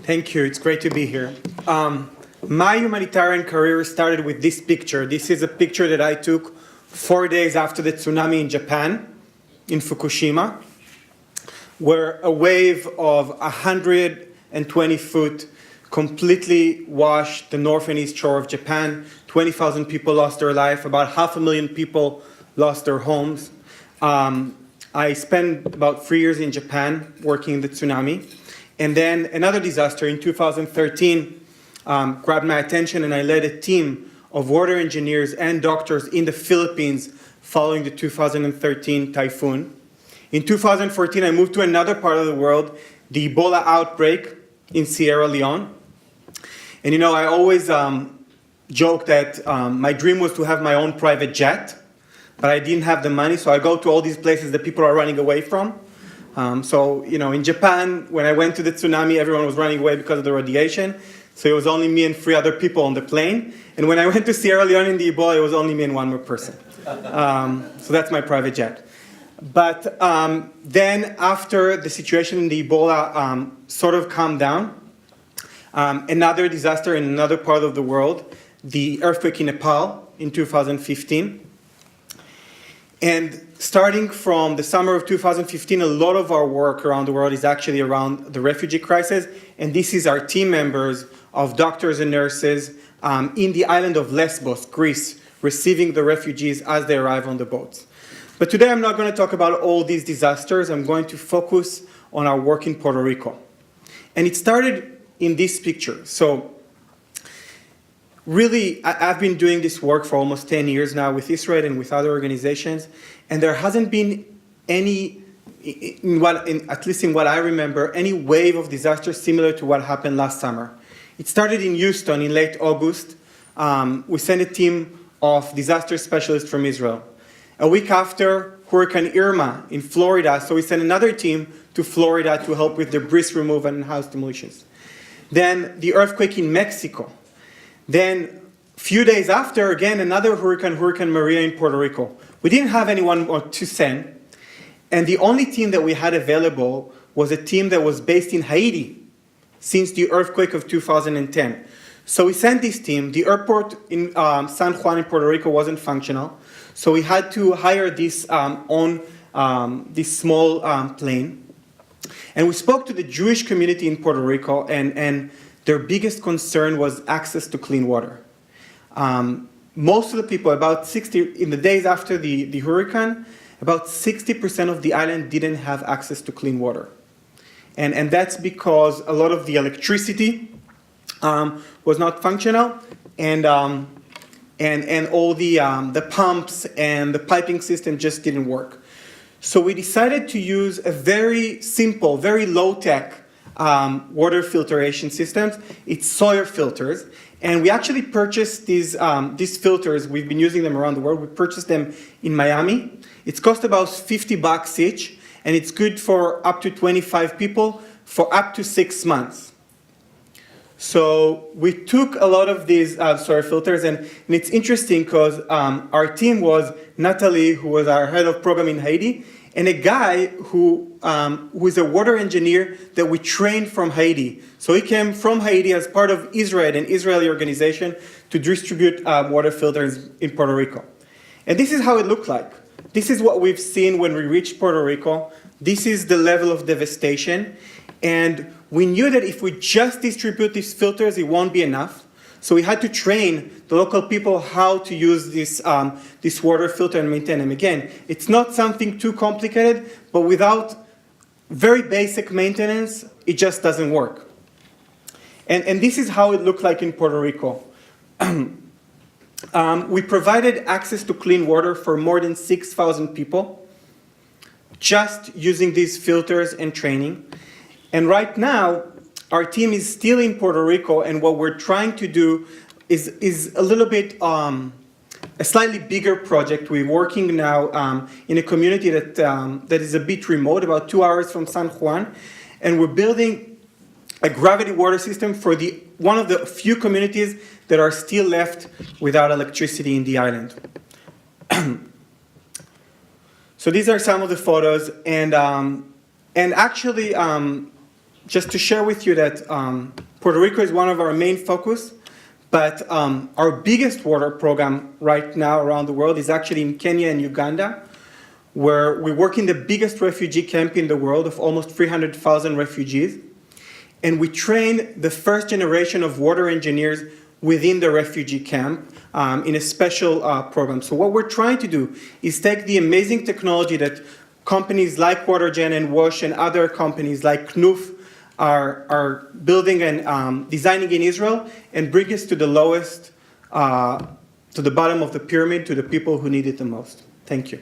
Thank you. It's great to be here. My humanitarian career started with this picture. This is a picture that I took 4 days after the tsunami in Japan, in Fukushima, where a wave of 120 foot completely washed the north and east shore of Japan. 20,000 people lost their life. About 500,000 people lost their homes. I spent about 3 years in Japan working in the tsunami. And then another disaster in 2013 grabbed my attention, and I led a team of water engineers and doctors in the Philippines following the 2013 typhoon. In 2014, I moved to another part of the world, the Ebola outbreak in Sierra Leone. And you know, I always joke that my dream was to have my own private jet, but I didn't have the money, so I go to all these places that people are running away from. So, you know, in Japan, when I went to the tsunami, everyone was running away because of the radiation. So it was only me and 3 other people on the plane. And when I went to Sierra Leone in the Ebola, it was only me and 1 more person. So that's my private jet. But then after the situation in the Ebola sort of calmed down, another disaster in another part of the world, the earthquake in Nepal in 2015. And starting from the summer of 2015, a lot of our work around the world is actually around the refugee crisis. And this is our team members of doctors and nurses in the island of Lesbos, Greece, receiving the refugees as they arrive on the boats. But today I'm not going to talk about all these disasters. I'm going to focus on our work in Puerto Rico. And it started in this picture. So really, I've been doing this work for almost 10 years now with IsraAID and with other organizations, and there hasn't been any, at least in what I remember, any wave of disaster similar to what happened last summer. It started in Houston in late August. We sent a team of disaster specialists from Israel. A week after, Hurricane Irma in Florida, so we sent another team to Florida to help with debris removal and house demolitions. Then the earthquake in Mexico. Then, a few days after, again, another hurricane, Hurricane Maria in Puerto Rico. We didn't have anyone to send, and the only team that we had available was a team that was based in Haiti since the earthquake of 2010. So we sent this team. The airport in San Juan in Puerto Rico wasn't functional, so we had to hire this this small plane. And we spoke to the Jewish community in Puerto Rico, and their biggest concern was access to clean water. Most of the people, about 60, in the days after the hurricane, about 60% of the island didn't have access to clean water. And that's because a lot of the electricity was not functional, and all the pumps and the piping system just didn't work. So we decided to use a very simple, very low-tech water filtration systems. It's Sawyer Filters, and we actually purchased these filters. We've been using them around the world. We purchased them in Miami. It's cost about $50 each, and it's good for up to 25 people for up to 6 months. So we took a lot of these Sawyer filters, and it's interesting because our team was Natalie, who was our head of program in Haiti, and a guy who is a water engineer that we trained from Haiti. So he came from Haiti as part of IsraAID, an Israeli organization, to distribute water filters in Puerto Rico. And this is how it looked like. This is what we've seen when we reached Puerto Rico. This is the level of devastation. And we knew that if we just distribute these filters, it won't be enough. So we had to train the local people how to use this water filter and maintain them. Again, it's not something too complicated, but without very basic maintenance, it just doesn't work. And this is how it looked like in Puerto Rico. We provided access to clean water for more than 6,000 people, just using these filters and training. And right now, our team is still in Puerto Rico, and what we're trying to do is a little bit a slightly bigger project. We're working now in a community that is a bit remote, about 2 hours from San Juan, and we're building a gravity water system for one of the few communities that are still left without electricity in the island. So these are some of the photos, and actually just to share with you that Puerto Rico is one of our main focus, but our biggest water program right now around the world is actually in Kenya and Uganda, where we work in the biggest refugee camp in the world of almost 300,000 refugees. And we train the first generation of water engineers within the refugee camp in a special program. So what we're trying to do is take the amazing technology that companies like WaterGen and Wash and other companies like Knuf are building and designing in Israel and bring us to the lowest, to the bottom of the pyramid, to the people who need it the most. Thank you.